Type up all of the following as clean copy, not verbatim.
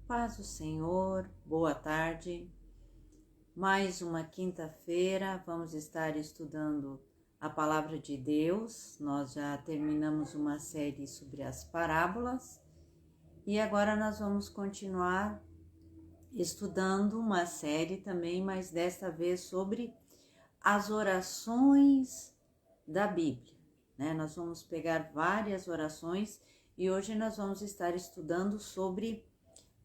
Paz do Senhor, boa tarde. Mais uma quinta-feira, vamos estar estudando a Palavra de Deus. Nós já terminamos uma série sobre as parábolas e agora nós vamos continuar estudando uma série também, mas desta vez sobre as orações da Bíblia, né? Nós vamos pegar várias orações e hoje nós vamos estar estudando sobre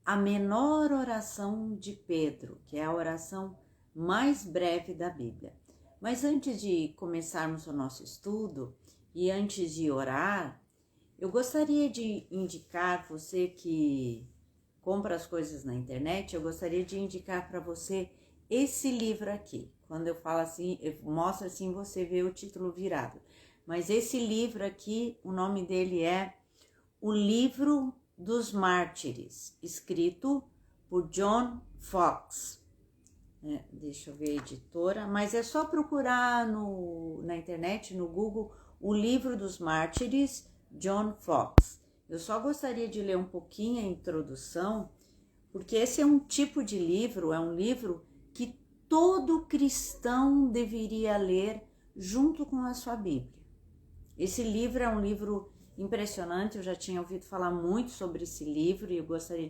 a menor oração de Pedro, que é a oração mais breve da Bíblia. Mas antes de começarmos o nosso estudo e antes de orar, eu gostaria de indicar, você que compra as coisas na internet, eu gostaria de indicar para você esse livro aqui. Quando eu falo assim, eu mostro assim, você vê o título virado. Mas esse livro aqui, o nome dele é O Livro dos Mártires, escrito por John Foxe. Deixa eu ver a editora, mas é só procurar na internet, no Google, O Livro dos Mártires, John Foxe. Eu só gostaria de ler um pouquinho a introdução, porque esse é um tipo de livro, é um livro que todo cristão deveria ler junto com a sua Bíblia. Esse livro é um livro impressionante, eu já tinha ouvido falar muito sobre esse livro e eu gostaria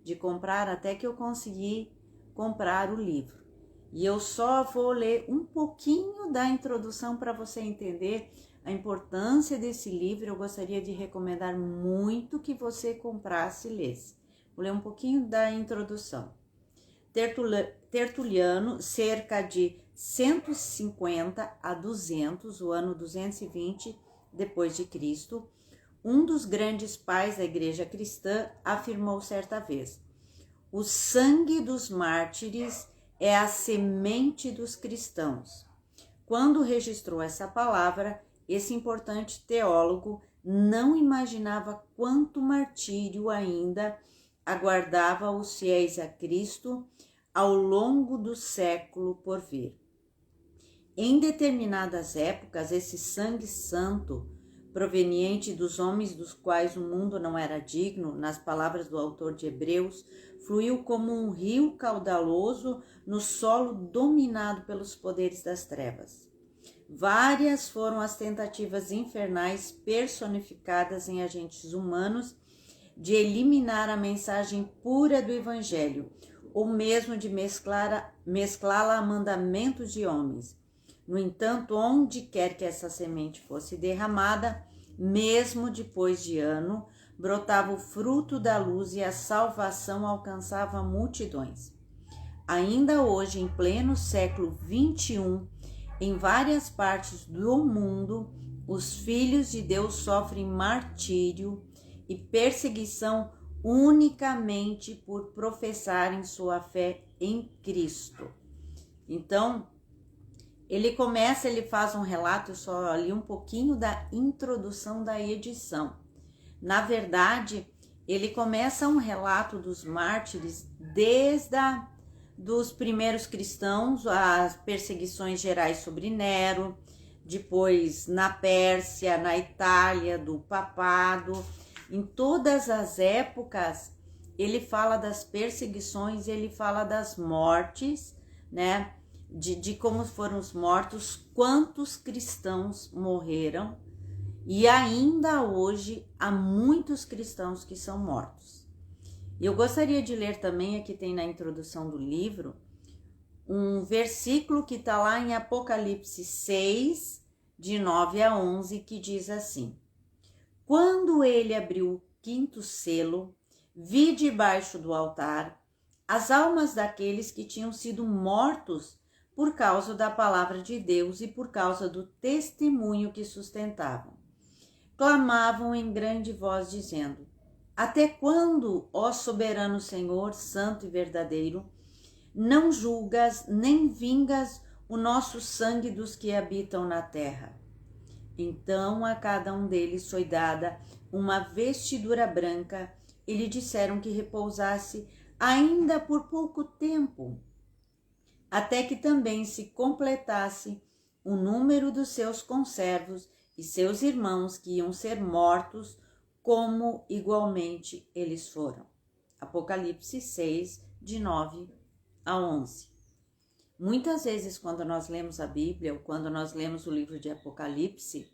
de comprar até que eu consegui comprar o livro. E eu só vou ler um pouquinho da introdução para você entender a importância desse livro. Eu gostaria de recomendar muito que você comprasse e lesse. Vou ler um pouquinho da introdução. Tertuliano, cerca de 150 a 200, o ano 220 depois de Cristo, um dos grandes pais da igreja cristã, afirmou certa vez: o sangue dos mártires é a semente dos cristãos. Quando registrou essa palavra, esse importante teólogo não imaginava quanto martírio ainda aguardava os fiéis a Cristo ao longo do século por vir. Em determinadas épocas, esse sangue santo, proveniente dos homens dos quais o mundo não era digno, nas palavras do autor de Hebreus, fluiu como um rio caudaloso no solo dominado pelos poderes das trevas. Várias foram as tentativas infernais personificadas em agentes humanos de eliminar a mensagem pura do Evangelho, ou mesmo de mesclá-la a mandamentos de homens. No entanto, onde quer que essa semente fosse derramada, mesmo depois de ano, brotava o fruto da luz e a salvação alcançava multidões. Ainda hoje, em pleno século XXI, em várias partes do mundo, os filhos de Deus sofrem martírio e perseguição unicamente por professarem sua fé em Cristo. Então, ele faz um relato, eu só li um pouquinho da introdução da edição. Na verdade, ele começa um relato dos mártires desde dos primeiros cristãos, as perseguições gerais sobre Nero, depois na Pérsia, na Itália, do papado. Em todas as épocas, ele fala das perseguições, ele fala das mortes, né? De como foram os mortos, quantos cristãos morreram, e ainda hoje há muitos cristãos que são mortos. Eu gostaria de ler também, aqui tem na introdução do livro, um versículo que está lá em Apocalipse 6, de 9 a 11, que diz assim: quando ele abriu o quinto selo, vi debaixo do altar as almas daqueles que tinham sido mortos por causa da palavra de Deus e por causa do testemunho que sustentavam. Clamavam em grande voz, dizendo: até quando, ó soberano Senhor, santo e verdadeiro, não julgas nem vingas o nosso sangue dos que habitam na terra? Então a cada um deles foi dada uma vestidura branca e lhe disseram que repousasse ainda por pouco tempo, até que também se completasse o número dos seus conservos e seus irmãos que iam ser mortos, como igualmente eles foram. Apocalipse 6, de 9 a 11. Muitas vezes, quando nós lemos a Bíblia ou quando nós lemos o livro de Apocalipse,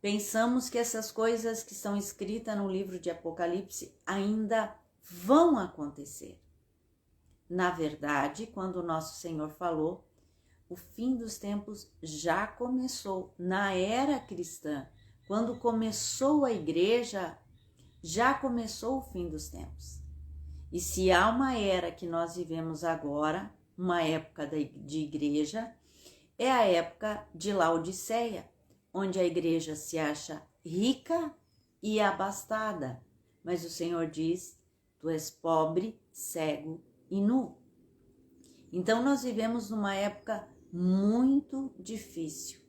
pensamos que essas coisas que estão escritas no livro de Apocalipse ainda vão acontecer. Na verdade, quando o nosso Senhor falou, o fim dos tempos já começou. Na era cristã, quando começou a igreja, já começou o fim dos tempos. E se há uma era que nós vivemos agora, uma época de igreja, é a época de Laodiceia, onde a igreja se acha rica e abastada. Mas o Senhor diz, tu és pobre, cego e nu. Então nós vivemos numa época muito difícil.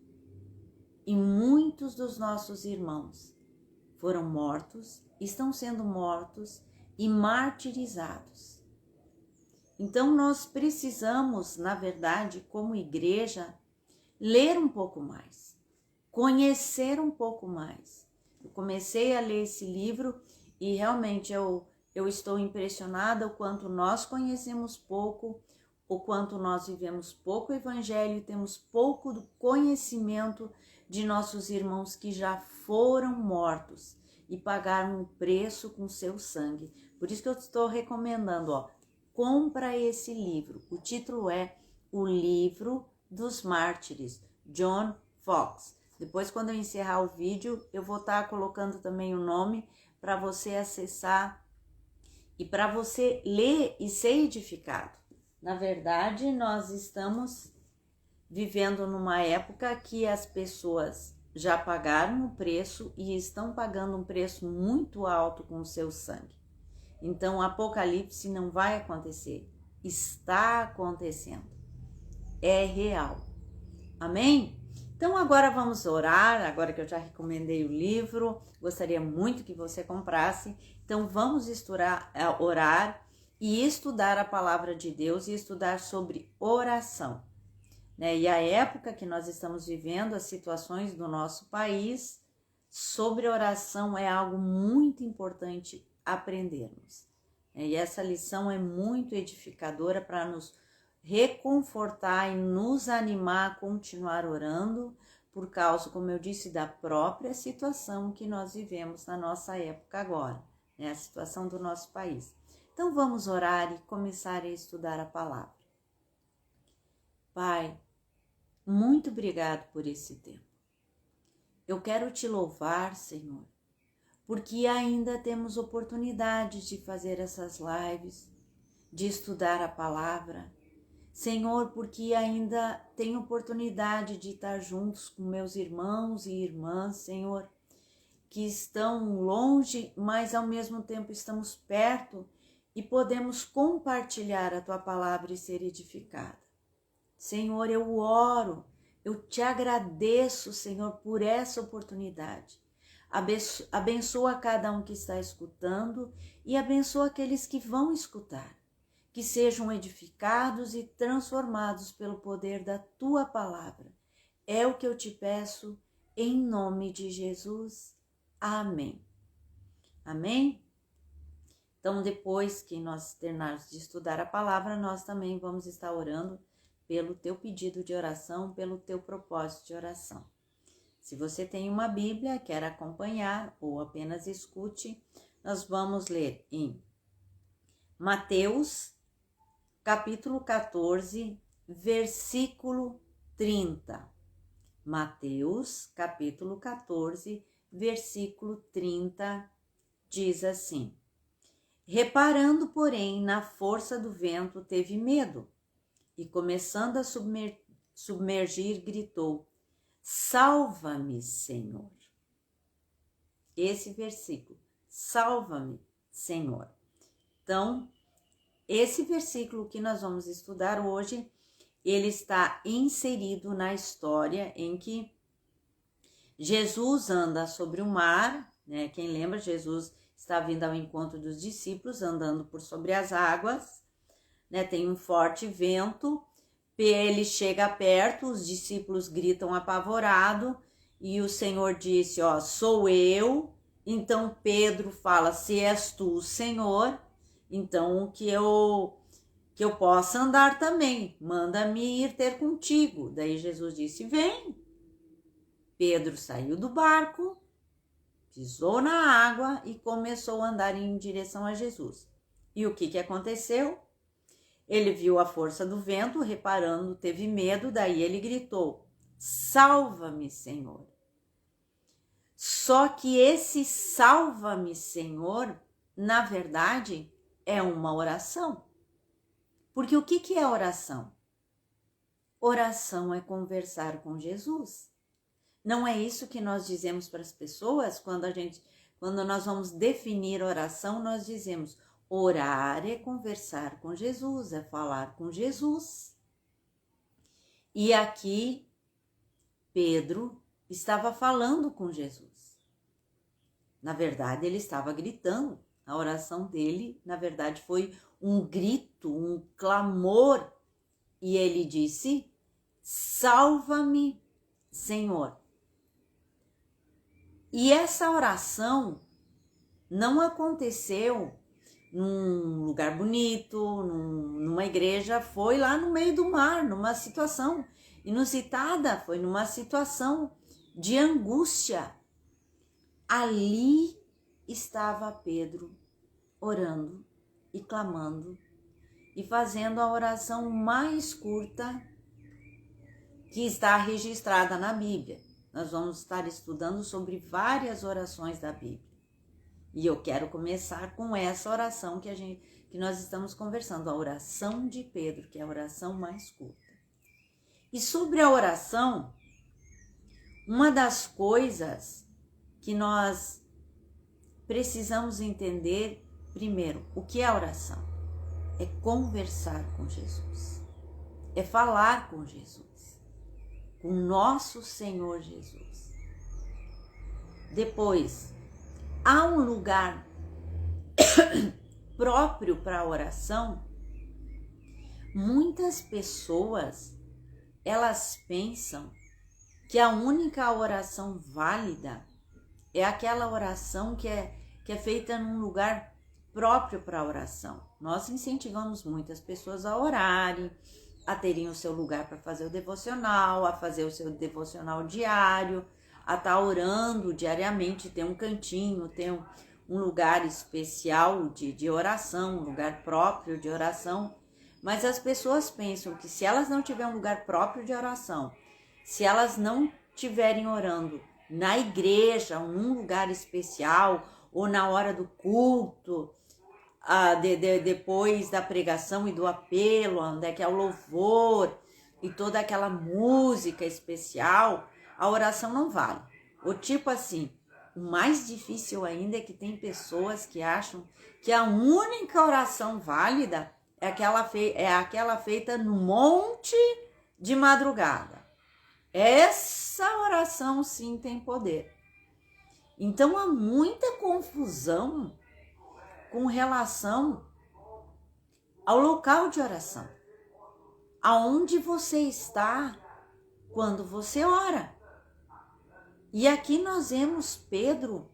E muitos dos nossos irmãos foram mortos, estão sendo mortos e martirizados. Então nós precisamos, na verdade, como igreja, ler um pouco mais, conhecer um pouco mais. Eu comecei a ler esse livro e realmente eu estou impressionada o quanto nós conhecemos pouco, o quanto nós vivemos pouco evangelho e temos pouco do conhecimento de nossos irmãos que já foram mortos e pagaram um preço com seu sangue. Por isso que eu estou recomendando, compra esse livro. O título é O Livro dos Mártires, John Foxe. Depois, quando eu encerrar o vídeo, eu vou estar colocando também o nome para você acessar e para você ler e ser edificado. Na verdade, nós estamos vivendo numa época que as pessoas já pagaram o preço e estão pagando um preço muito alto com o seu sangue. Então, o Apocalipse não vai acontecer, está acontecendo, é real. Amém? Então, agora vamos orar, agora que eu já recomendei o livro, gostaria muito que você comprasse. Então, vamos orar e estudar a palavra de Deus e estudar sobre oração. E a época que nós estamos vivendo, as situações do nosso país, sobre oração é algo muito importante aprendermos. E essa lição é muito edificadora para nos reconfortar e nos animar a continuar orando, por causa, como eu disse, da própria situação que nós vivemos na nossa época agora, a situação do nosso país. Então vamos orar e começar a estudar a palavra. Pai, muito obrigado por esse tempo. Eu quero te louvar, Senhor, porque ainda temos oportunidade de fazer essas lives, de estudar a palavra. Senhor, porque ainda tenho oportunidade de estar juntos com meus irmãos e irmãs, Senhor, que estão longe, mas ao mesmo tempo estamos perto e podemos compartilhar a Tua palavra e ser edificada. Senhor, eu oro, eu te agradeço, Senhor, por essa oportunidade. Abençoa cada um que está escutando e abençoa aqueles que vão escutar. Que sejam edificados e transformados pelo poder da Tua palavra. É o que eu te peço, em nome de Jesus. Amém. Amém? Então, depois que nós terminarmos de estudar a palavra, nós também vamos estar orando pelo teu pedido de oração, pelo teu propósito de oração. Se você tem uma Bíblia, quer acompanhar ou apenas escute, nós vamos ler em Mateus, capítulo 14, versículo 30. Mateus, capítulo 14, versículo 30, diz assim: Reparando, porém, na força do vento, teve medo, e começando a submergir, gritou: Salva-me, Senhor. Esse versículo, salva-me, Senhor. Então, esse versículo que nós vamos estudar hoje, ele está inserido na história em que Jesus anda sobre o mar, Quem lembra, Jesus está vindo ao encontro dos discípulos, andando por sobre as águas, Tem um forte vento, ele chega perto, os discípulos gritam apavorado e o Senhor disse, sou eu. Então Pedro fala, se és tu, Senhor. então que eu possa andar também, manda-me ir ter contigo. Daí Jesus disse, vem. Pedro saiu do barco, pisou na água e começou a andar em direção a Jesus. E o que aconteceu? Ele viu a força do vento, reparando, teve medo, daí ele gritou, salva-me, Senhor. Só que esse salva-me, Senhor, na verdade, é uma oração. Porque o que é oração? Oração é conversar com Jesus. Não é isso que nós dizemos para as pessoas quando nós vamos definir oração, nós dizemos orar é conversar com Jesus, é falar com Jesus. E aqui Pedro estava falando com Jesus. Na verdade, ele estava gritando. A oração dele, na verdade, foi um grito, um clamor. E ele disse, salva-me, Senhor. E essa oração não aconteceu num lugar bonito, numa igreja, foi lá no meio do mar, numa situação inusitada, foi numa situação de angústia. Ali estava Pedro orando e clamando e fazendo a oração mais curta que está registrada na Bíblia. Nós vamos estar estudando sobre várias orações da Bíblia. E eu quero começar com essa oração que nós estamos conversando, a oração de Pedro, que é a oração mais curta. E sobre a oração, uma das coisas que nós precisamos entender, primeiro, o que é oração? É conversar com Jesus, é falar com Jesus, com nosso Senhor Jesus. Depois, há um lugar próprio para a oração. Muitas pessoas, elas pensam que a única oração válida é aquela oração que é feita num lugar próprio para a oração. Nós incentivamos muitas pessoas a orarem, a terem o seu lugar para fazer o devocional, a fazer o seu devocional diário, a estar orando diariamente, ter um cantinho, ter um lugar especial de oração, um lugar próprio de oração. Mas as pessoas pensam que se elas não tiverem um lugar próprio de oração, se elas não estiverem orando na igreja, num lugar especial, ou na hora do culto, depois da pregação e do apelo, onde é que é o louvor e toda aquela música especial, a oração não vale. O tipo assim, o mais difícil ainda é que tem pessoas que acham que a única oração válida é aquela feita no monte de madrugada. Essa oração sim tem poder. Então há muita confusão com relação ao local de oração. Aonde você está quando você ora. E aqui nós vemos Pedro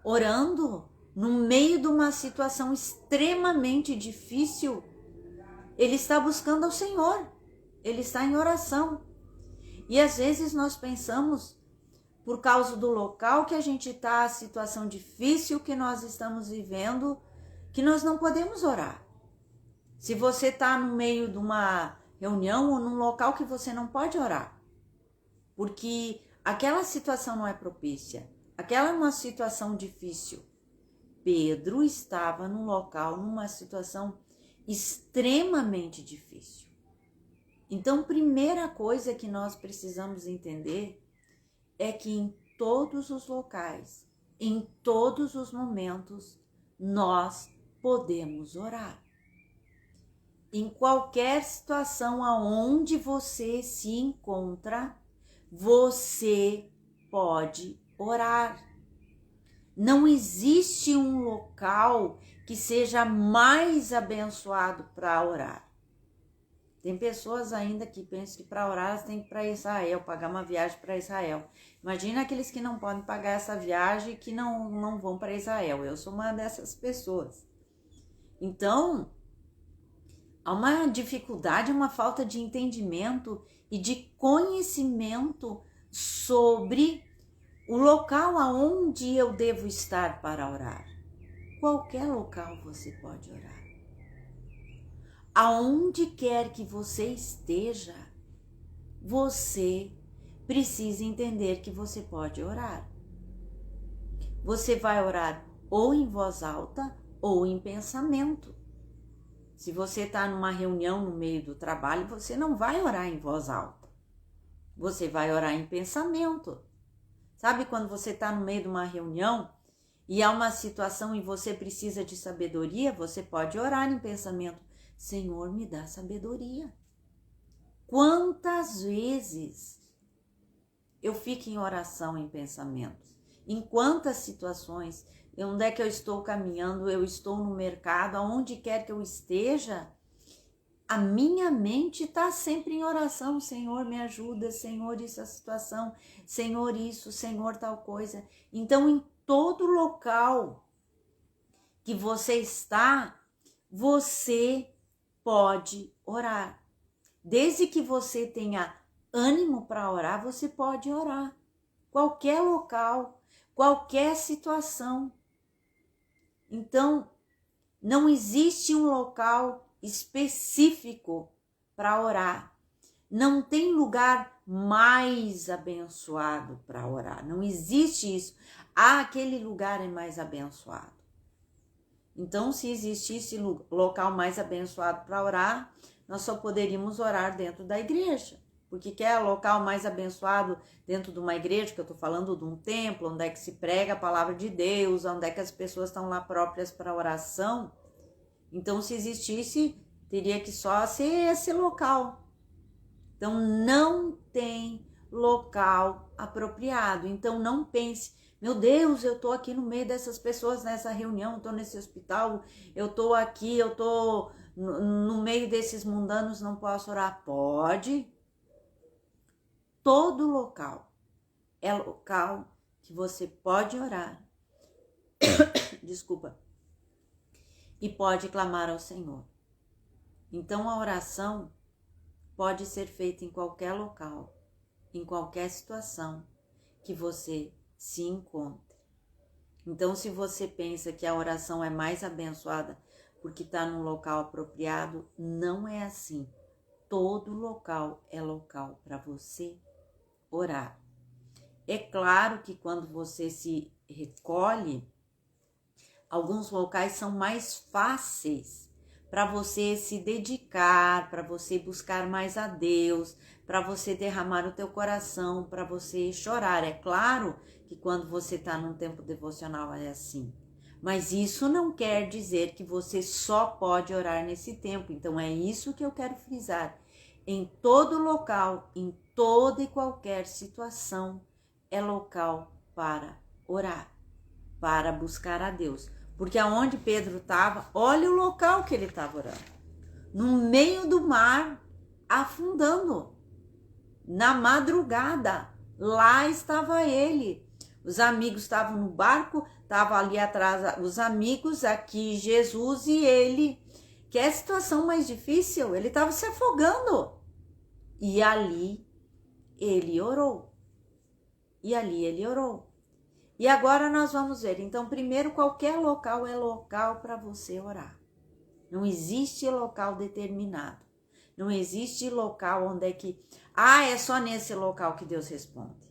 orando no meio de uma situação extremamente difícil. Ele está buscando ao Senhor. Ele está em oração. E às vezes nós pensamos, por causa do local que a gente está, a situação difícil que nós estamos vivendo, que nós não podemos orar. Se você está no meio de uma reunião ou num local que você não pode orar, porque aquela situação não é propícia, aquela é uma situação difícil. Pedro estava num local, numa situação extremamente difícil. Então, primeira coisa que nós precisamos entender é que em todos os locais, em todos os momentos, nós podemos orar. Em qualquer situação aonde você se encontra, você pode orar. Não existe um local que seja mais abençoado para orar. Tem pessoas ainda que pensam que para orar elas têm que ir para Israel, pagar uma viagem para Israel. Imagina aqueles que não podem pagar essa viagem, que não vão para Israel. Eu sou uma dessas pessoas. Então, há uma dificuldade, uma falta de entendimento e de conhecimento sobre o local aonde eu devo estar para orar. Qualquer local você pode orar. Aonde quer que você esteja, você precisa entender que você pode orar. Você vai orar ou em voz alta ou em pensamento. Se você está numa reunião no meio do trabalho, você não vai orar em voz alta. Você vai orar em pensamento. Sabe quando você está no meio de uma reunião e há uma situação e você precisa de sabedoria, você pode orar em pensamento. Senhor, me dá sabedoria. Quantas vezes eu fico em oração em pensamentos? Em quantas situações? Onde é que eu estou caminhando? Eu estou no mercado, aonde quer que eu esteja, a minha mente está sempre em oração. Senhor, me ajuda. Senhor, essa situação. Senhor, isso. Senhor, tal coisa. Então, em todo local que você está, você pode orar. Desde que você tenha ânimo para orar, você pode orar. Qualquer local, qualquer situação. Então, não existe um local específico para orar. Não tem lugar mais abençoado para orar. Não existe isso. Aquele lugar é mais abençoado. Então, se existisse local mais abençoado para orar, nós só poderíamos orar dentro da igreja. Porque quer local mais abençoado dentro de uma igreja, que eu estou falando de um templo, onde é que se prega a palavra de Deus, onde é que as pessoas estão lá próprias para oração. Então, se existisse, teria que só ser esse local. Então, não tem local apropriado. Então, não pense, meu Deus, eu estou aqui no meio dessas pessoas nessa reunião, eu estou nesse hospital, eu estou aqui, eu estou no meio desses mundanos, não posso orar. Pode. Todo local é local que você pode orar. Desculpa. E pode clamar ao Senhor. Então, a oração pode ser feita em qualquer local, em qualquer situação que você se encontre. Então, se você pensa que a oração é mais abençoada porque está num local apropriado, não é assim. Todo local é local para você orar. É claro que quando você se recolhe, alguns locais são mais fáceis para você se dedicar, para você buscar mais a Deus, para você derramar o teu coração, para você chorar. É claro que quando você está num tempo devocional é assim. Mas isso não quer dizer que você só pode orar nesse tempo. Então é isso que eu quero frisar. Em todo local, em toda e qualquer situação, é local para orar, para buscar a Deus. Porque aonde Pedro estava, olha o local que ele estava orando. No meio do mar, afundando. Na madrugada, lá estava ele. Os amigos estavam no barco, estavam ali atrás os amigos, aqui Jesus e ele. Que é a situação mais difícil, ele estava se afogando. E ali ele orou. E ali ele orou. E agora nós vamos ver. Então, primeiro, qualquer local é local para você orar. Não existe local determinado. Não existe local onde é que... é só nesse local que Deus responde.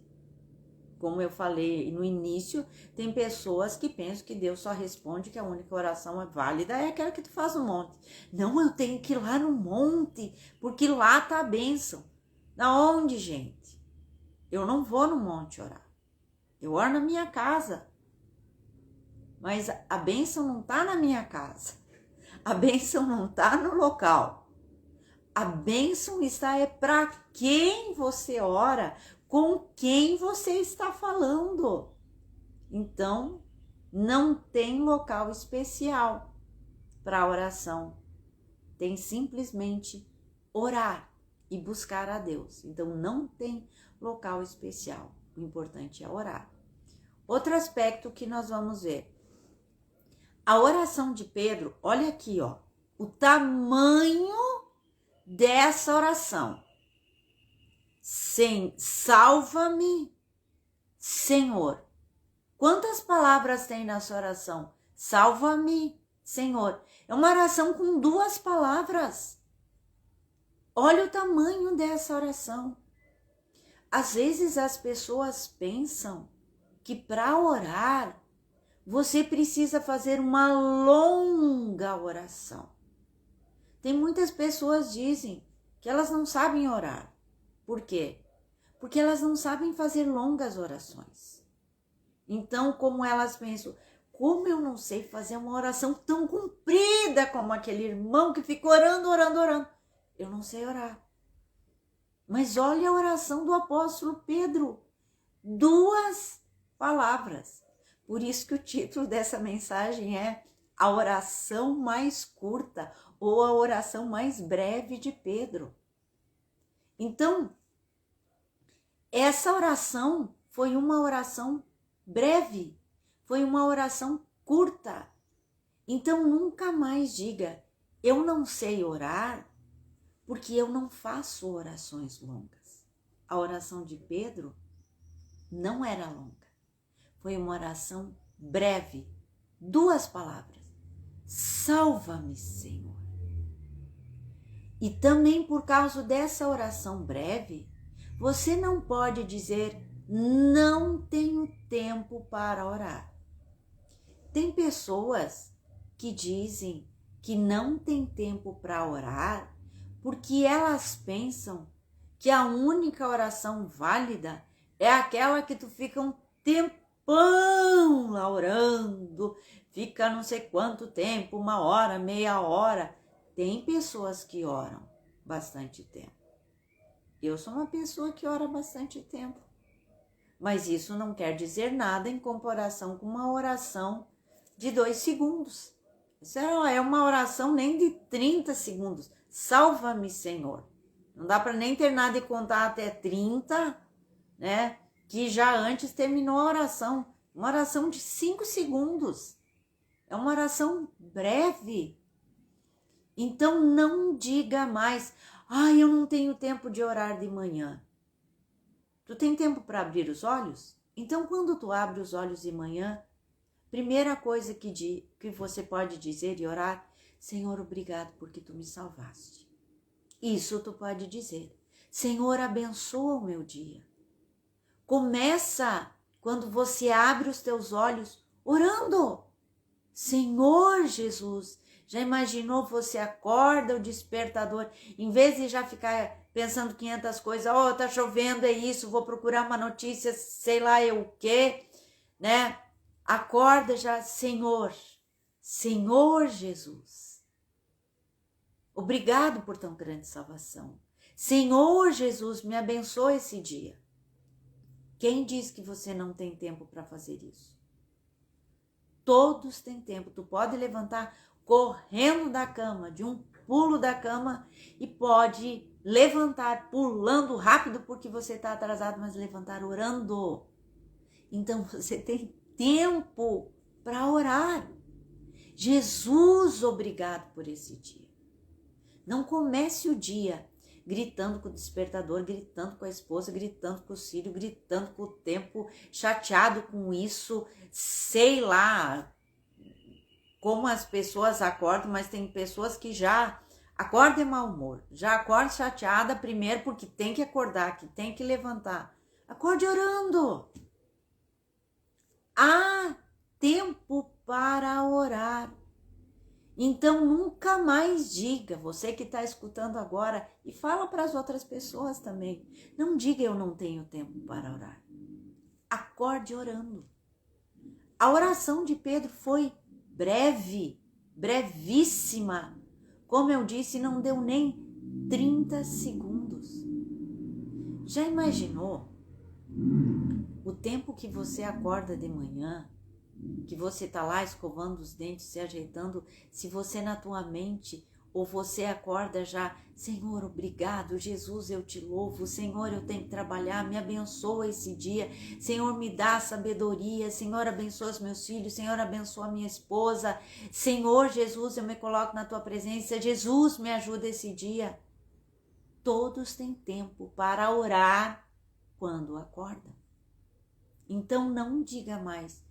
Como eu falei no início, tem pessoas que pensam que Deus só responde, que a única oração é válida é aquela que tu faz no monte. Não, eu tenho que ir lá no monte, porque lá tá a bênção. Da onde, gente? Eu não vou no monte orar. Eu oro na minha casa. Mas a bênção não tá na minha casa. A bênção não tá no local. A bênção está para quem você ora, com quem você está falando. Então, não tem local especial para oração. Tem simplesmente orar e buscar a Deus. Então, não tem local especial. O importante é orar. Outro aspecto que nós vamos ver. A oração de Pedro, olha aqui, ó, o tamanho dessa oração. Salva-me, Senhor. Quantas palavras tem nessa oração? Salva-me, Senhor. É uma oração com 2 palavras. Olha o tamanho dessa oração. Às vezes as pessoas pensam que para orar você precisa fazer uma longa oração. Tem muitas pessoas que dizem que elas não sabem orar. Por quê? Porque elas não sabem fazer longas orações. Então, como elas pensam, como eu não sei fazer uma oração tão comprida como aquele irmão que fica orando, orando, orando. Eu não sei orar. Mas olha a oração do apóstolo Pedro. 2 palavras. Por isso que o título dessa mensagem é a oração mais curta ou a oração mais breve de Pedro. Então, essa oração foi uma oração breve, foi uma oração curta. Então, nunca mais diga, eu não sei orar porque eu não faço orações longas. A oração de Pedro não era longa. Foi uma oração breve, 2 palavras. Salva-me, Senhor. E também por causa dessa oração breve, você não pode dizer, não tenho tempo para orar. Tem pessoas que dizem que não tem tempo para orar porque elas pensam que a única oração válida é aquela que tu fica um tempão lá orando, fica não sei quanto tempo, 1 hora, meia hora. Tem pessoas que oram bastante tempo. Eu sou uma pessoa que ora bastante tempo. Mas isso não quer dizer nada em comparação com uma oração de 2 segundos. Isso é uma oração nem de 30 segundos. Salva-me, Senhor. Não dá para nem terminar de contar até 30, né? Que já antes terminou a oração. Uma oração de 5 segundos. É uma oração breve. Então não diga mais, eu não tenho tempo de orar de manhã. Tu tem tempo para abrir os olhos? Então quando tu abre os olhos de manhã, primeira coisa que você pode dizer e orar, Senhor, obrigado porque tu me salvaste. Isso tu pode dizer. Senhor, abençoa o meu dia. Começa quando você abre os teus olhos orando. Senhor Jesus, já imaginou, você acorda o despertador, em vez de já ficar pensando 500 coisas, tá chovendo, é isso, vou procurar uma notícia, sei lá eu o quê, né? Acorda já, Senhor Jesus, obrigado por tão grande salvação. Senhor Jesus, me abençoe esse dia. Quem diz que você não tem tempo para fazer isso? Todos têm tempo. Tu pode levantar correndo da cama, de um pulo da cama, e pode levantar pulando rápido porque você está atrasado, mas levantar orando. Então você tem tempo para orar. Jesus, obrigado por esse dia. Não comece o dia gritando com o despertador, gritando com a esposa, gritando com o filho, gritando com o tempo, chateado com isso, sei lá como as pessoas acordam, mas tem pessoas que já acordam de mau humor, já acordam chateada primeiro porque tem que acordar, que tem que levantar. Acorde orando. Há tempo para orar. Então nunca mais diga, você que está escutando agora, e fala para as outras pessoas também, não diga eu não tenho tempo para orar. Acorde orando. A oração de Pedro foi breve, brevíssima. Como eu disse, não deu nem 30 segundos. Já imaginou o tempo que você acorda de manhã, que você está lá escovando os dentes, se ajeitando, se você na tua mente Ou você acorda já, Senhor, obrigado, Jesus, eu te louvo, Senhor, eu tenho que trabalhar, me abençoa esse dia, Senhor, me dá sabedoria, Senhor, abençoa os meus filhos, Senhor, abençoa a minha esposa, Senhor, Jesus, eu me coloco na tua presença, Jesus, me ajuda esse dia. Todos têm tempo para orar quando acordam. Então não diga mais,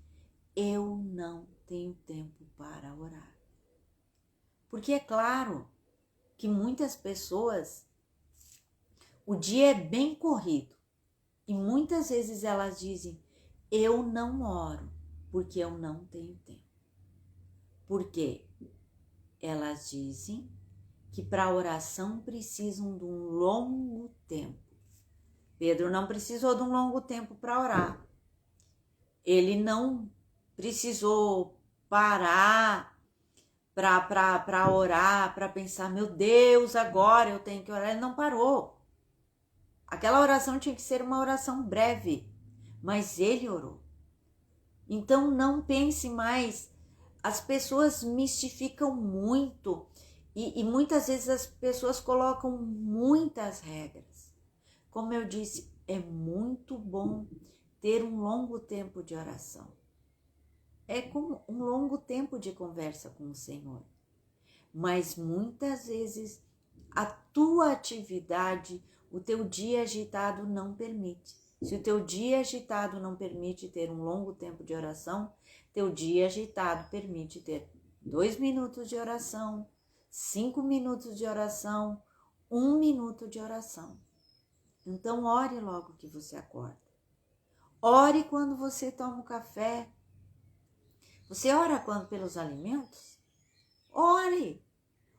eu não tenho tempo para orar. Porque é claro que muitas pessoas, o dia é bem corrido e muitas vezes elas dizem, eu não oro porque eu não tenho tempo. Porque elas dizem que para oração precisam de um longo tempo. Pedro não precisou de um longo tempo para orar. Ele não precisou parar para orar, para pensar, meu Deus, agora eu tenho que orar. Ele não parou. Aquela oração tinha que ser uma oração breve, mas ele orou. Então não pense mais, as pessoas mistificam muito e muitas vezes as pessoas colocam muitas regras. Como eu disse, é muito bom ter um longo tempo de oração. É como um longo tempo de conversa com o Senhor. Mas muitas vezes a tua atividade, o teu dia agitado não permite. Se o teu dia agitado não permite ter um longo tempo de oração, teu dia agitado permite ter 2 minutos de oração, 5 minutos de oração, 1 minuto de oração. Então ore logo que você acorda. Ore quando você toma um café. Você ora quando pelos alimentos? Ore!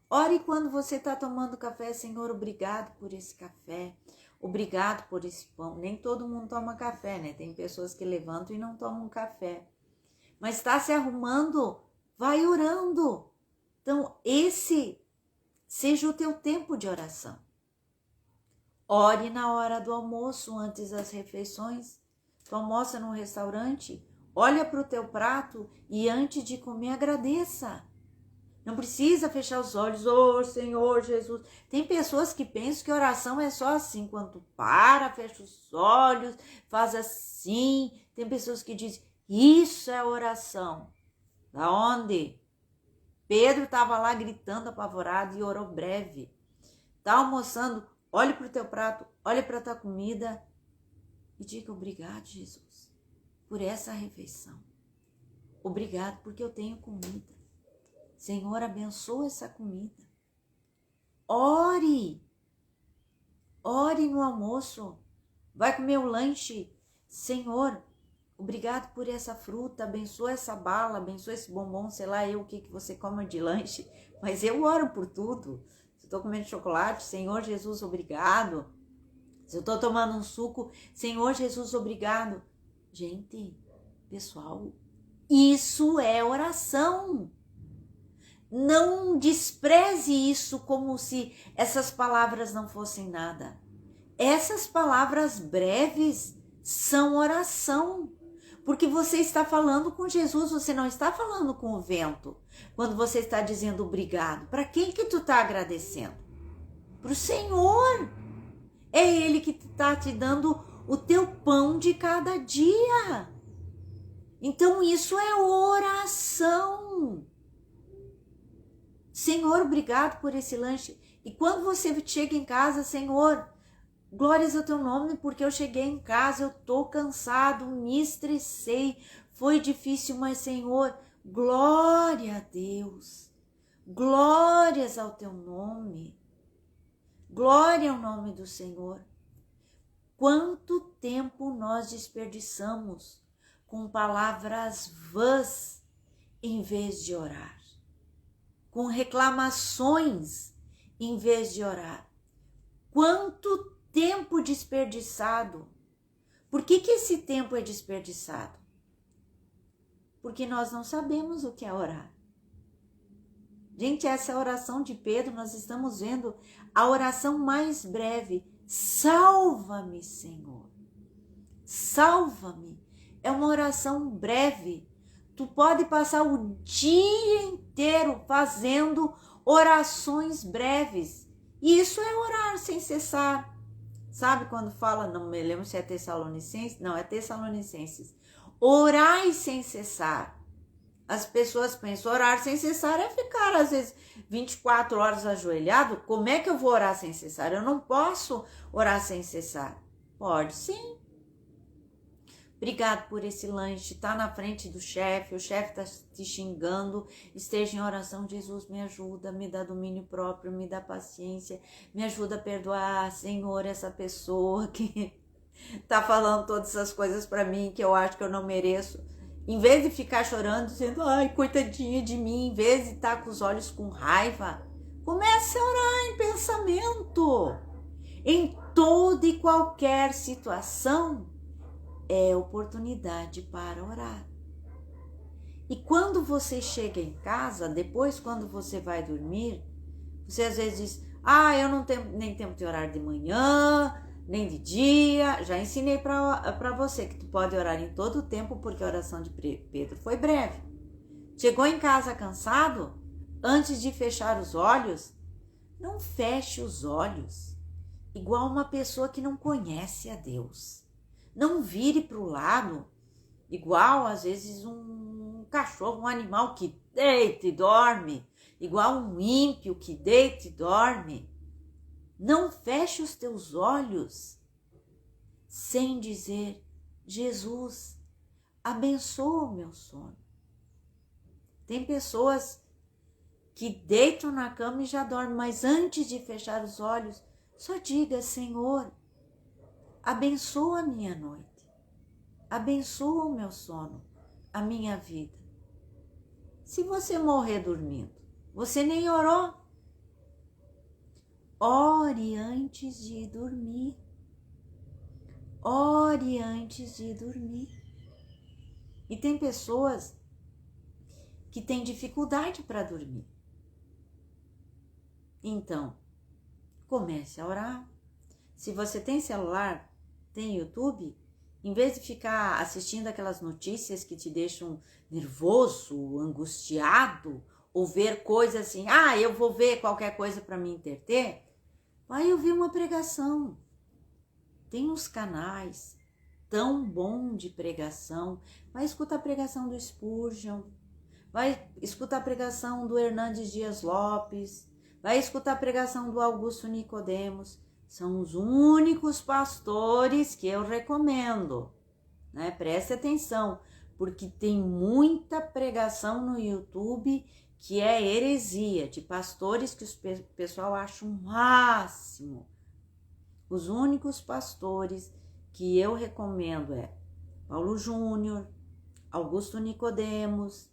Ore quando você está tomando café, Senhor, obrigado por esse café, obrigado por esse pão. Nem todo mundo toma café, né? Tem pessoas que levantam e não tomam café. Mas está se arrumando, vai orando. Então, esse seja o teu tempo de oração. Ore na hora do almoço, antes das refeições. Tu almoça num restaurante, olha para o teu prato e antes de comer agradeça. Não precisa fechar os olhos, oh Senhor Jesus. Tem pessoas que pensam que oração é só assim, quando tu para, fecha os olhos, faz assim. Tem pessoas que dizem, isso é oração. Da onde? Pedro estava lá gritando apavorado e orou breve. Está almoçando, olhe para o teu prato, olhe para a tua comida e diga obrigado, Jesus, por essa refeição. Obrigado porque eu tenho comida. Senhor, abençoa essa comida. Ore. Ore no almoço. Vai comer o lanche. Senhor, obrigado por essa fruta. Abençoa essa bala, abençoa esse bombom, sei lá eu o que você come de lanche. Mas eu oro por tudo. Se eu estou comendo chocolate, Senhor Jesus, obrigado. Se eu estou tomando um suco, Senhor Jesus, obrigado. Gente, pessoal, isso é oração. Não despreze isso como se essas palavras não fossem nada. Essas palavras breves são oração, porque você está falando com Jesus, você não está falando com o vento. Quando você está dizendo obrigado, para quem que tu está agradecendo? Para o Senhor. É Ele que está te dando o teu pão de cada dia. Então isso é oração. Senhor, obrigado por esse lanche. E quando você chega em casa, Senhor, glórias ao teu nome, porque eu cheguei em casa, eu tô cansado, me estressei, foi difícil, mas Senhor, glória a Deus. Glórias ao teu nome. Glória ao nome do Senhor. Quanto tempo nós desperdiçamos com palavras vãs em vez de orar? Com reclamações em vez de orar. Quanto tempo desperdiçado. Por que esse tempo é desperdiçado? Porque nós não sabemos o que é orar. Gente, essa oração de Pedro, nós estamos vendo a oração mais breve. Salva-me, Senhor. Salva-me. É uma oração breve. Tu pode passar o dia inteiro fazendo orações breves. E isso é orar sem cessar. Sabe quando fala, não me lembro se é Tessalonicenses, não, é Tessalonicenses. Orai sem cessar. As pessoas pensam, orar sem cessar é ficar, às vezes, 24 horas ajoelhado. Como é que eu vou orar sem cessar? Eu não posso orar sem cessar. Pode sim. Obrigado por esse lanche, tá na frente do chefe, o chefe tá te xingando, esteja em oração, Jesus, me ajuda, me dá domínio próprio, me dá paciência, me ajuda a perdoar, Senhor, essa pessoa que tá falando todas essas coisas para mim que eu acho que eu não mereço. Em vez de ficar chorando, dizendo, ai, coitadinha de mim, em vez de estar com os olhos com raiva, comece a orar em pensamento. Em toda e qualquer situação, é oportunidade para orar. E quando você chega em casa, depois quando você vai dormir, você às vezes diz, eu não tenho nem tempo de orar de manhã, nem de dia. Já ensinei para você que tu pode orar em todo o tempo, porque a oração de Pedro foi breve. Chegou em casa cansado? Antes de fechar os olhos, não feche os olhos, igual uma pessoa que não conhece a Deus. Não vire para o lado, igual às vezes um cachorro, um animal que deita e dorme, igual um ímpio que deita e dorme. Não feche os teus olhos sem dizer, Jesus, abençoa o meu sono. Tem pessoas que deitam na cama e já dormem, mas antes de fechar os olhos, só diga, Senhor, abençoa a minha noite, abençoa o meu sono, a minha vida. Se você morrer dormindo, você nem orou. Ore antes de dormir. Ore antes de dormir. E tem pessoas que têm dificuldade para dormir. Então, comece a orar. Se você tem celular, tem YouTube, em vez de ficar assistindo aquelas notícias que te deixam nervoso, angustiado, ou ver coisas assim, eu vou ver qualquer coisa para me entreter, vai ouvir uma pregação. Tem uns canais tão bom de pregação. Vai escutar a pregação do Spurgeon, vai escutar a pregação do Hernandes Dias Lopes, vai escutar a pregação do Augusto Nicodemos. São os únicos pastores que eu recomendo, né? Preste atenção, porque tem muita pregação no YouTube que é heresia, de pastores que o pessoal acha o máximo. Os únicos pastores que eu recomendo é Paulo Júnior, Augusto Nicodemos,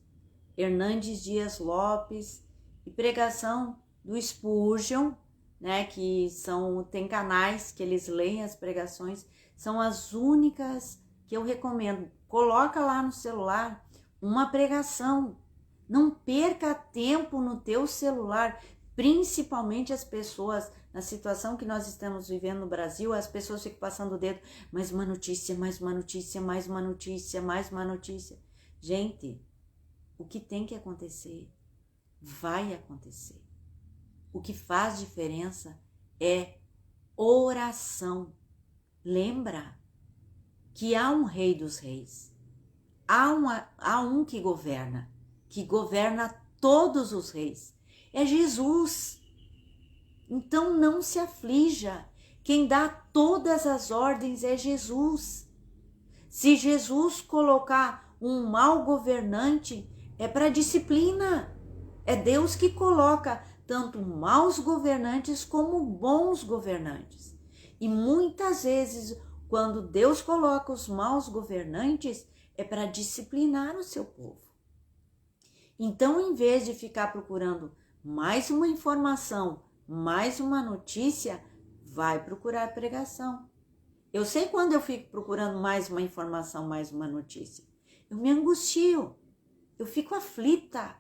Hernandes Dias Lopes e pregação do Spurgeon, né, que tem canais que eles leem as pregações, são as únicas que eu recomendo. Coloca lá no celular uma pregação. Não perca tempo no teu celular, principalmente as pessoas, na situação que nós estamos vivendo no Brasil, as pessoas ficam passando o dedo, mais uma notícia, mais uma notícia, mais uma notícia, mais uma notícia. Gente, o que tem que acontecer, vai acontecer. O que faz diferença é oração. Lembra que há um Rei dos Reis. Há um que governa todos os reis. É Jesus. Então não se aflija. Quem dá todas as ordens é Jesus. Se Jesus colocar um mau governante, é para disciplina. É Deus que coloca tanto maus governantes como bons governantes. E muitas vezes, quando Deus coloca os maus governantes, é para disciplinar o seu povo. Então, em vez de ficar procurando mais uma informação, mais uma notícia, vai procurar pregação. Eu sei quando eu fico procurando mais uma informação, mais uma notícia. Eu me angustio, eu fico aflita.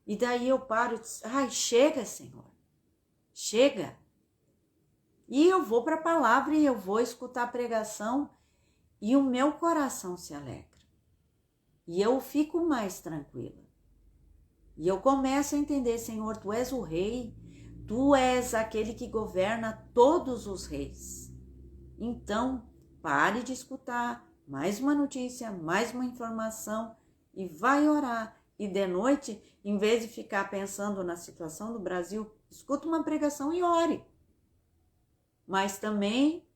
E daí eu paro e digo, chega, Senhor, chega. E eu vou para a palavra e eu vou escutar a pregação e o meu coração se alegra. E eu fico mais tranquila. E eu começo a entender, Senhor, Tu és o Rei, Tu és aquele que governa todos os reis. Então, pare de escutar mais uma notícia, mais uma informação e vai orar. E de noite, em vez de ficar pensando na situação do Brasil, escuta uma pregação e ore. Mas também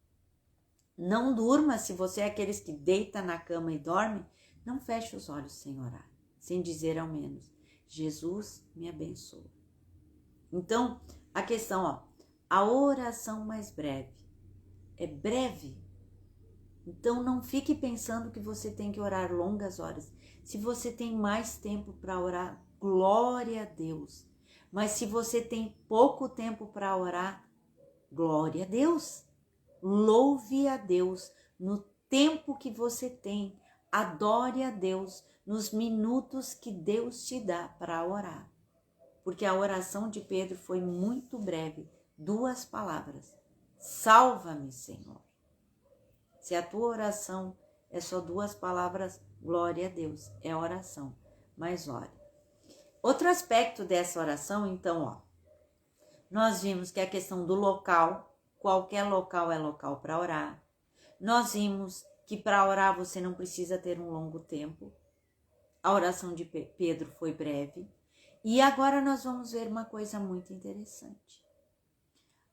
não durma, se você é aqueles que deita na cama e dorme, não feche os olhos sem orar, sem dizer ao menos, Jesus me abençoa. Então, a questão, a oração mais breve. É breve. Então, não fique pensando que você tem que orar longas horas. Se você tem mais tempo para orar, glória a Deus. Mas se você tem pouco tempo para orar, glória a Deus. Louve a Deus no tempo que você tem. Adore a Deus nos minutos que Deus te dá para orar. Porque a oração de Pedro foi muito breve. 2 palavras. Salva-me, Senhor. Se a tua oração é só 2 palavras, glória a Deus, é oração. Mas ore. Outro aspecto dessa oração, então, nós vimos que a questão do local, qualquer local é local para orar. Nós vimos que para orar você não precisa ter um longo tempo. A oração de Pedro foi breve. E agora nós vamos ver uma coisa muito interessante.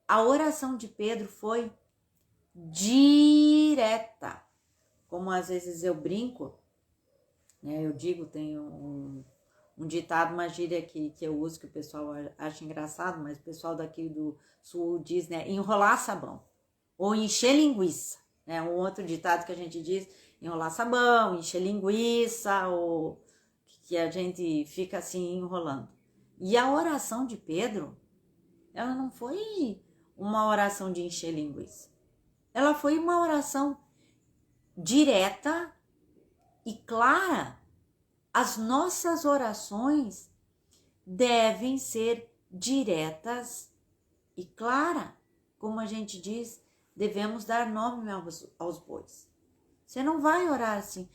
A oração de Pedro foi direta. Como às vezes eu brinco, né? Eu digo, tem um ditado, uma gíria que eu uso, que o pessoal acha engraçado, mas o pessoal daqui do sul diz, né? Enrolar sabão ou encher linguiça, né? Um outro ditado que a gente diz, enrolar sabão, encher linguiça, ou que a gente fica assim enrolando. E a oração de Pedro, ela não foi uma oração de encher linguiça. Ela foi uma oração direta e clara. As nossas orações devem ser diretas e claras. Como a gente diz, devemos dar nome aos bois. Você não vai orar assim,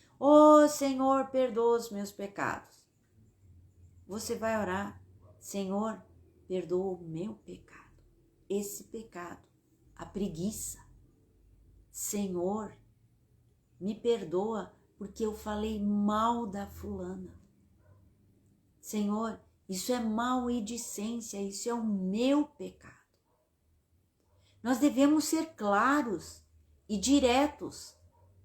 Senhor, perdoa os meus pecados. Você vai orar, Senhor, perdoa o meu pecado. Esse pecado, a preguiça. Senhor, me perdoa porque eu falei mal da fulana. Senhor, isso é maledicência, isso é o meu pecado. Nós devemos ser claros e diretos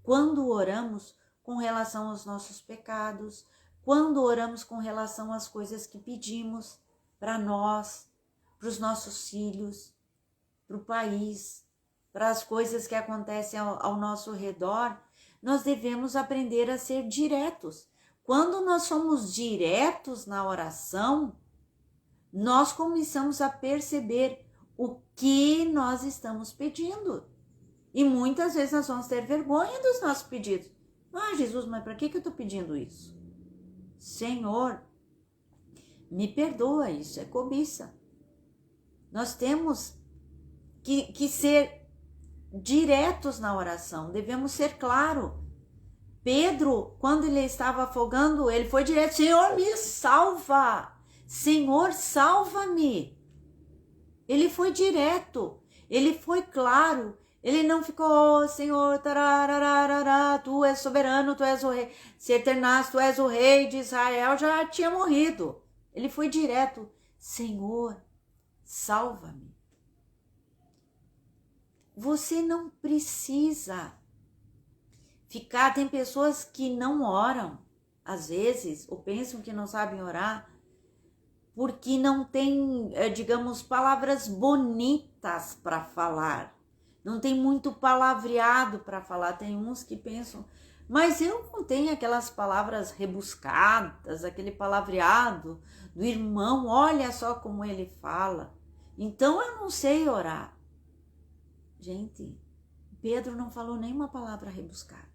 quando oramos com relação aos nossos pecados, quando oramos com relação às coisas que pedimos para nós, para os nossos filhos, para o país, para as coisas que acontecem ao nosso redor. Nós devemos aprender a ser diretos. Quando nós somos diretos na oração, nós começamos a perceber o que nós estamos pedindo. E muitas vezes nós vamos ter vergonha dos nossos pedidos. Jesus, mas para que eu estou pedindo isso? Senhor, me perdoa, isso é cobiça. Nós temos que ser diretos na oração, devemos ser claros. Pedro, quando ele estava afogando, ele foi direto, Senhor, me salva, Senhor, salva-me. Ele foi direto, ele foi claro, ele não ficou, Senhor, tu és soberano, tu és o rei, se eternaste, tu és o rei de Israel, já tinha morrido. Ele foi direto, Senhor, salva-me. Você não precisa ficar, tem pessoas que não oram, às vezes, ou pensam que não sabem orar, porque não tem, digamos, palavras bonitas para falar. Não tem muito palavreado para falar. Tem uns que pensam, mas eu não tenho aquelas palavras rebuscadas, aquele palavreado do irmão, olha só como ele fala. Então eu não sei orar. Gente, Pedro não falou nenhuma palavra rebuscada.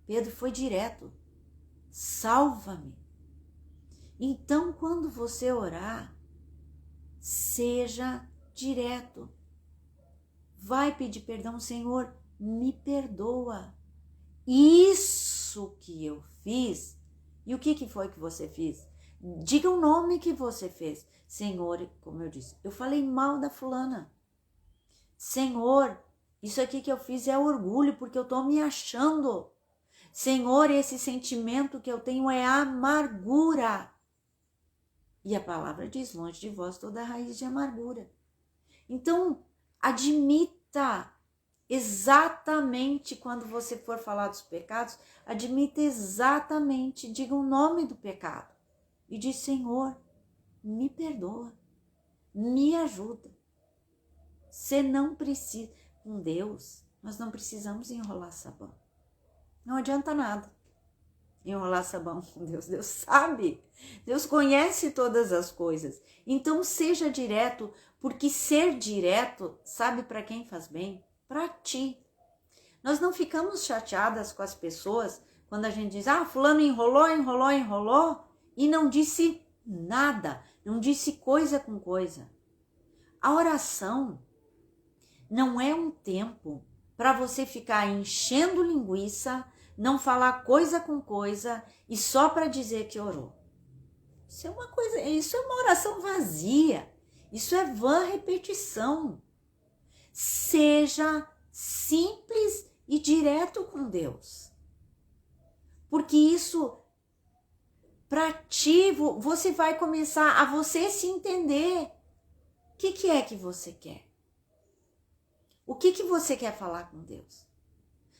Pedro foi direto. Salva-me. Então, quando você orar, seja direto. Vai pedir perdão, Senhor, me perdoa. Isso que eu fiz. E o que foi que você fez? Diga o nome que você fez. Senhor, como eu disse, eu falei mal da fulana. Senhor, isso aqui que eu fiz é orgulho, porque eu estou me achando. Senhor, esse sentimento que eu tenho é amargura. E a palavra diz, longe de vós toda raiz de amargura. Então, admita exatamente quando você for falar dos pecados, admita exatamente, diga o nome do pecado. E diz, Senhor, me perdoa, me ajuda. Você não precisa, com Deus, nós não precisamos enrolar sabão. Não adianta nada enrolar sabão com Deus. Deus sabe, Deus conhece todas as coisas. Então seja direto, porque ser direto, sabe para quem faz bem? Para ti. Nós não ficamos chateadas com as pessoas quando a gente diz, fulano enrolou e não disse nada, não disse coisa com coisa. A oração não é um tempo para você ficar enchendo linguiça, não falar coisa com coisa e só para dizer que orou. Isso é uma oração vazia. Isso é vã repetição. Seja simples e direto com Deus. Porque isso, para ti, você vai começar a você se entender. O que é que você quer? O que você quer falar com Deus?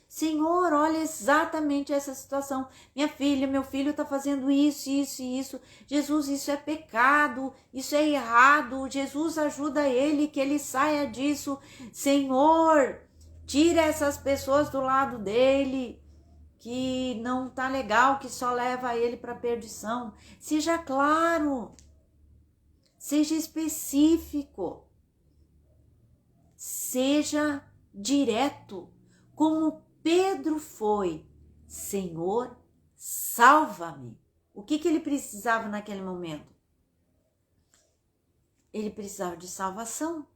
Senhor, olha exatamente essa situação. Minha filha, meu filho está fazendo isso, isso e isso. Jesus, isso é pecado, isso é errado. Jesus, ajuda ele, que ele saia disso. Senhor, tira essas pessoas do lado dele, que não tá legal, que só leva ele para perdição. Seja claro, seja específico, seja direto, como Pedro foi. Senhor, salva-me. O que ele precisava naquele momento? Ele precisava de salvação.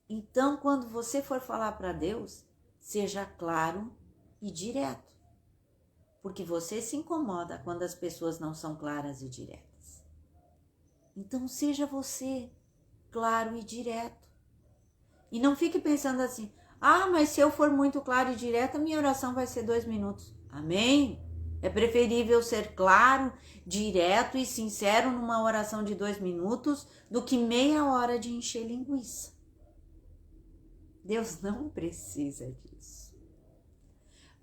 Então, quando você for falar para Deus, seja claro e direto. Porque você se incomoda quando as pessoas não são claras e diretas. Então, seja você claro e direto. E não fique pensando assim, mas se eu for muito claro e direto, a minha oração vai ser 2 minutos. Amém? É preferível ser claro, direto e sincero numa oração de 2 minutos do que meia hora de encher linguiça. Deus não precisa disso.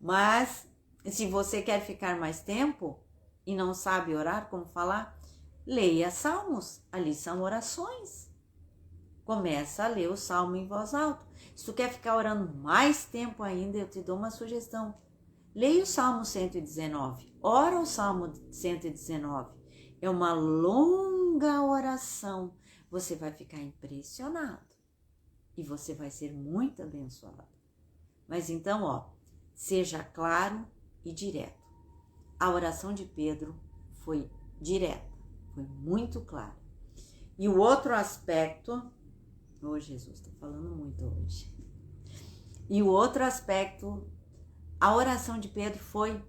Mas, se você quer ficar mais tempo e não sabe orar, como falar, leia Salmos. Ali são orações. Começa a ler o Salmo em voz alta. Se tu quer ficar orando mais tempo ainda, eu te dou uma sugestão. Leia o Salmo 119. Ora o Salmo 119. É uma longa oração. Você vai ficar impressionado. E você vai ser muito abençoado. Mas então, seja claro e direto. A oração de Pedro foi direta, foi muito clara. E o outro aspecto, Jesus, estou falando muito hoje. E o outro aspecto, a oração de Pedro foi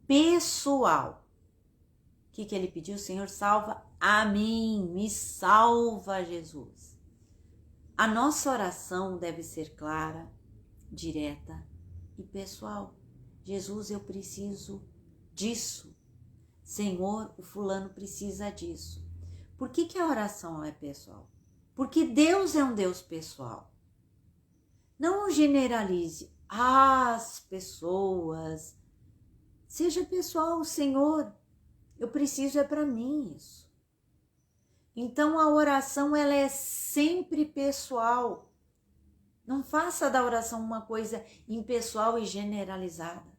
pessoal. O que ele pediu? Senhor, salva a mim, me salva, Jesus. A nossa oração deve ser clara, direta e pessoal. Jesus, eu preciso disso. Senhor, o fulano precisa disso. Por que a oração é pessoal? Porque Deus é um Deus pessoal. Não generalize as pessoas. Seja pessoal, Senhor, eu preciso é para mim isso. Então a oração ela é sempre pessoal. Não faça da oração uma coisa impessoal e generalizada.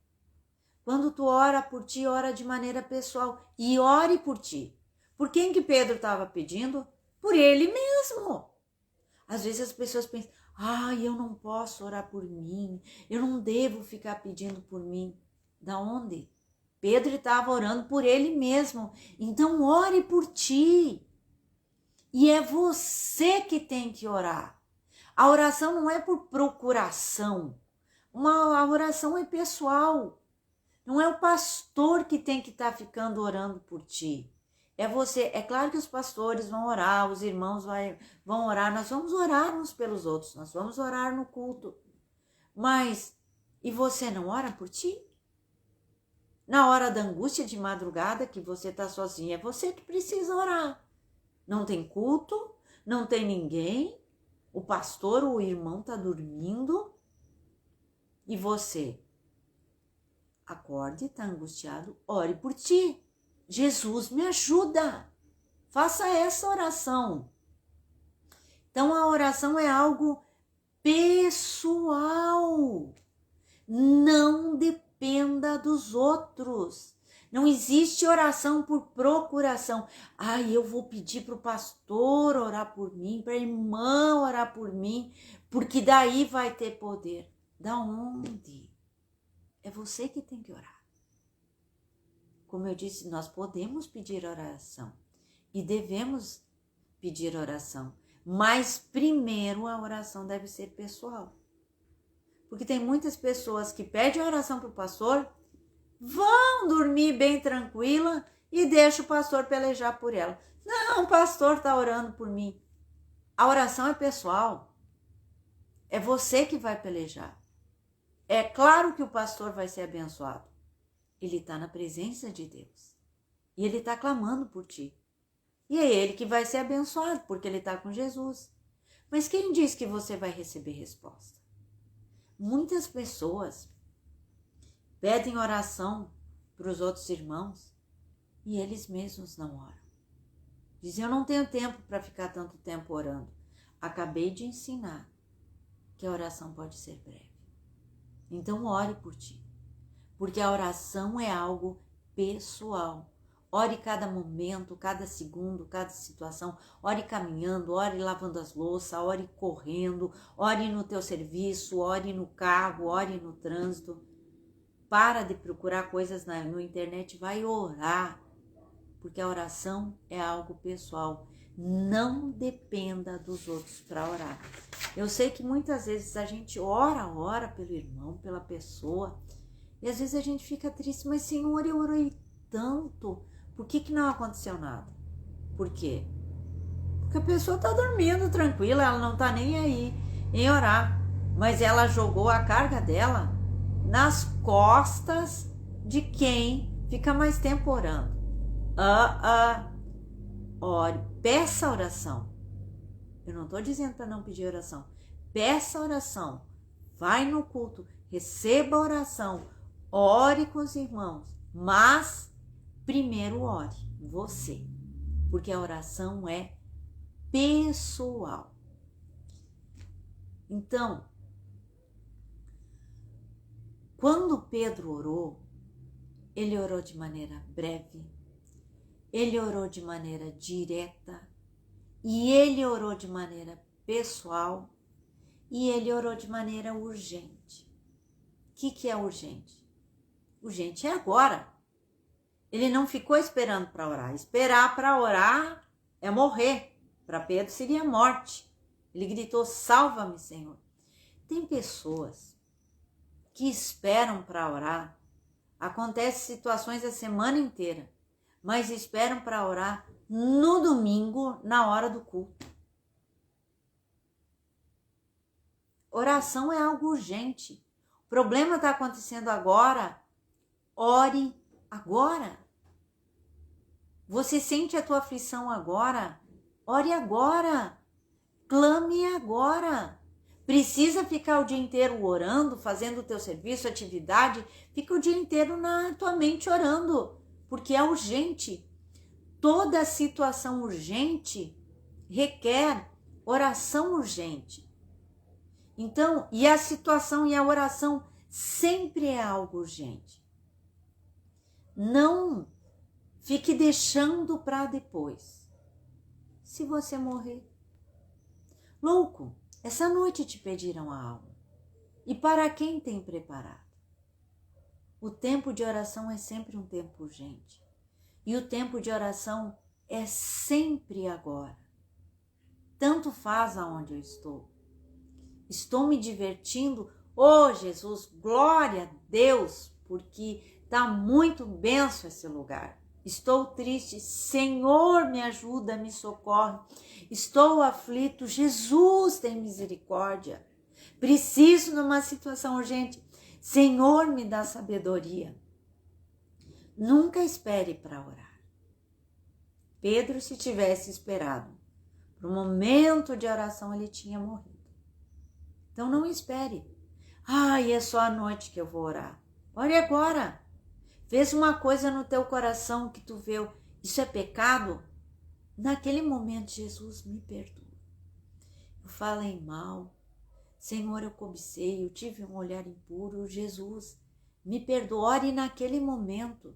Quando tu ora por ti, ora de maneira pessoal e ore por ti. Por quem que Pedro estava pedindo? Por ele mesmo. Às vezes as pessoas pensam, eu não posso orar por mim, eu não devo ficar pedindo por mim. Da onde? Pedro estava orando por ele mesmo. Então ore por ti. E é você que tem que orar. A oração não é por procuração. A oração é pessoal. Não é o pastor que tem que estar ficando orando por ti. É você. É claro que os pastores vão orar, os irmãos vão orar, nós vamos orar uns pelos outros, nós vamos orar no culto. Mas, e você não ora por ti? Na hora da angústia de madrugada, que você está sozinha, é você que precisa orar. Não tem culto, não tem ninguém, o pastor ou o irmão está dormindo e você acorde, está angustiado, ore por ti. Jesus, me ajuda. Faça essa oração. Então, a oração é algo pessoal. Não dependa dos outros. Não existe oração por procuração. Eu vou pedir para o pastor orar por mim, para a irmã orar por mim, porque daí vai ter poder. Da onde? É você que tem que orar. Como eu disse, nós podemos pedir oração e devemos pedir oração, mas primeiro a oração deve ser pessoal. Porque tem muitas pessoas que pedem oração para o pastor, vão dormir bem tranquila e deixam o pastor pelejar por ela. Não, o pastor está orando por mim. A oração é pessoal. É você que vai pelejar. É claro que o pastor vai ser abençoado. Ele está na presença de Deus. E ele está clamando por ti. E é ele que vai ser abençoado, porque ele está com Jesus. Mas quem diz que você vai receber resposta? Muitas pessoas pedem oração para os outros irmãos e eles mesmos não oram. Dizem, eu não tenho tempo para ficar tanto tempo orando. Acabei de ensinar que a oração pode ser breve. Então ore por ti. Porque a oração é algo pessoal. Ore cada momento, cada segundo, cada situação. Ore caminhando, ore lavando as louças, ore correndo, ore no teu serviço, ore no carro, ore no trânsito. Para de procurar coisas na internet, vai orar. Porque a oração é algo pessoal. Não dependa dos outros para orar. Eu sei que muitas vezes a gente ora pelo irmão, pela pessoa. E às vezes a gente fica triste, mas Senhor, eu orei tanto, por que não aconteceu nada? Por quê? Porque a pessoa está dormindo tranquila, ela não está nem aí em orar, mas ela jogou a carga dela nas costas de quem fica mais tempo orando. Ore, peça oração. Eu não estou dizendo para não pedir oração, peça oração, vai no culto, receba oração, ore com os irmãos, mas primeiro ore você, porque a oração é pessoal. Então, quando Pedro orou, ele orou de maneira breve, ele orou de maneira direta, e ele orou de maneira pessoal, e ele orou de maneira urgente. O que é urgente? Urgente é agora. Ele não ficou esperando para orar. Esperar para orar é morrer. Para Pedro seria morte. Ele gritou, salva-me, Senhor. Tem pessoas que esperam para orar. Acontecem situações a semana inteira, mas esperam para orar no domingo, na hora do culto. Oração é algo urgente. O problema está acontecendo agora. Ore agora. Você sente a tua aflição agora? Ore agora. Clame agora. Precisa ficar o dia inteiro orando, fazendo o teu serviço, atividade? Fica o dia inteiro na tua mente orando, porque é urgente. Toda situação urgente requer oração urgente. Então, e a situação e a oração sempre é algo urgente. Não fique deixando para depois. Se você morrer, louco, essa noite te pediram a alma. E para quem tem preparado? O tempo de oração é sempre um tempo urgente. E o tempo de oração é sempre agora. Tanto faz aonde eu estou. Estou me divertindo. Oh, Jesus, glória a Deus, porque Tá muito benção esse lugar. Estou triste, Senhor, me ajuda, me socorre. Estou aflito, Jesus tem misericórdia. Preciso numa situação urgente, Senhor, me dá sabedoria. Nunca espere para orar. Pedro, se tivesse esperado para o momento de oração, ele tinha morrido. Então não espere. É só à noite que eu vou orar. Ore agora. Fez uma coisa no teu coração que tu vê, isso é pecado? Naquele momento, Jesus, me perdoa. Eu falei mal. Senhor, eu cobicei, eu tive um olhar impuro. Jesus, me perdoa. Ore naquele momento.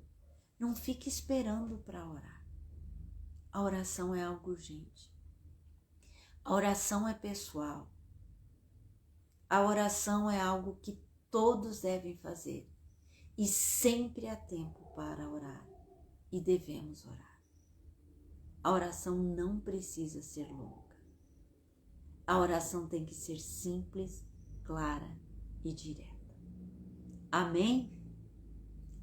Não fique esperando para orar. A oração é algo urgente. A oração é pessoal. A oração é algo que todos devem fazer. E sempre há tempo para orar. E devemos orar. A oração não precisa ser longa. A oração tem que ser simples, clara e direta. Amém?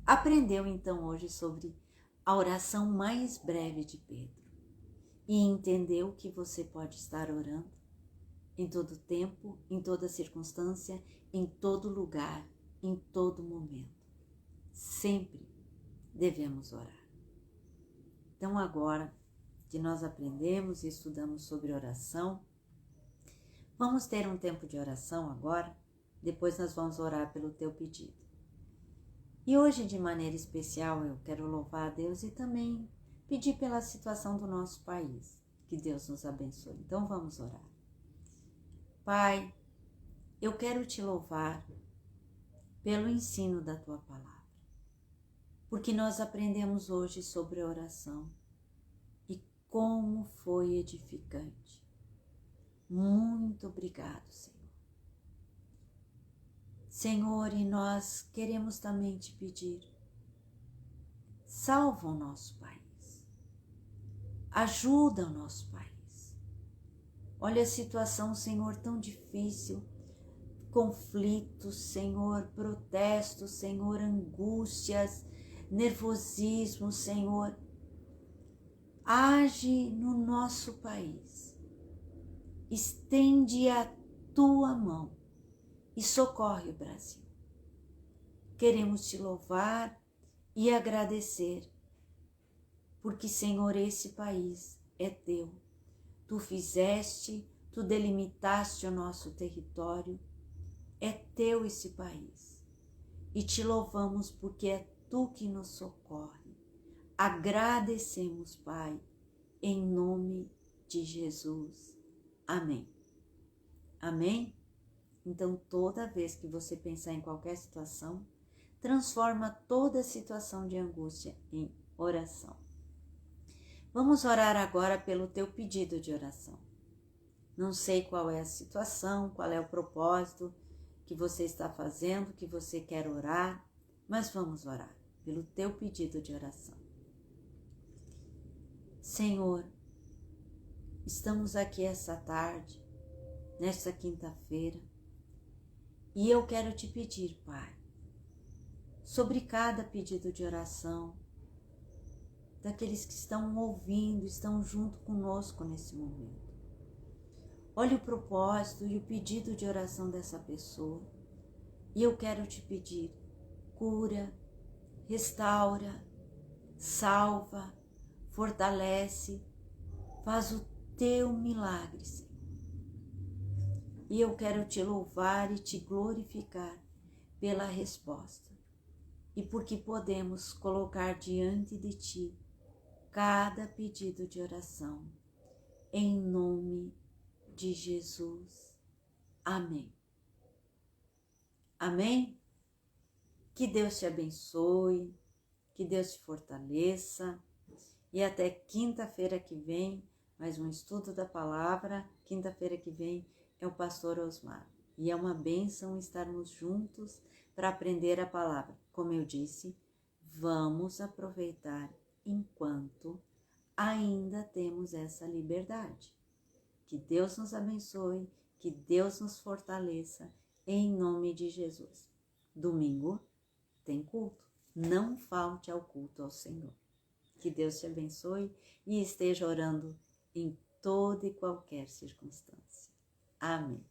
Aprendeu então hoje sobre a oração mais breve de Pedro. E entendeu que você pode estar orando em todo tempo, em toda circunstância, em todo lugar, em todo momento. Sempre devemos orar. Então agora que nós aprendemos e estudamos sobre oração, vamos ter um tempo de oração agora, depois nós vamos orar pelo teu pedido. E hoje, de maneira especial, eu quero louvar a Deus e também pedir pela situação do nosso país, que Deus nos abençoe. Então vamos orar. Pai, eu quero te louvar pelo ensino da tua palavra, porque nós aprendemos hoje sobre a oração e como foi edificante. Muito obrigado, Senhor. Senhor, e nós queremos também te pedir, salva o nosso país, ajuda o nosso país. Olha a situação, Senhor, tão difícil, conflitos, Senhor, protestos, Senhor, angústias, nervosismo, Senhor. Age no nosso país, estende a tua mão e socorre o Brasil. Queremos te louvar e agradecer, porque, Senhor, esse país é teu. Tu fizeste, tu delimitaste o nosso território, é teu esse país. E te louvamos porque é tu que nos socorre. Agradecemos, Pai, em nome de Jesus. Amém. Amém? Então, toda vez que você pensar em qualquer situação, transforma toda situação de angústia em oração. Vamos orar agora pelo teu pedido de oração. Não sei qual é a situação, qual é o propósito que você está fazendo, que você quer orar, mas vamos orar pelo teu pedido de oração. Senhor, estamos aqui essa tarde, nesta quinta-feira, e eu quero te pedir, Pai, sobre cada pedido de oração, daqueles que estão ouvindo, estão junto conosco nesse momento. Olha o propósito e o pedido de oração dessa pessoa, e eu quero te pedir, cura, restaura, salva, fortalece, faz o teu milagre, Senhor. E eu quero te louvar e te glorificar pela resposta. E porque podemos colocar diante de ti cada pedido de oração. Em nome de Jesus. Amém. Amém? Que Deus te abençoe, que Deus te fortaleça. E até quinta-feira que vem, mais um estudo da palavra. Quinta-feira que vem é o pastor Osmar. E é uma bênção estarmos juntos para aprender a palavra. Como eu disse, vamos aproveitar enquanto ainda temos essa liberdade. Que Deus nos abençoe, que Deus nos fortaleça, em nome de Jesus. Domingo tem culto. não falte ao culto ao Senhor. Que Deus te abençoe e esteja orando em toda e qualquer circunstância. Amém.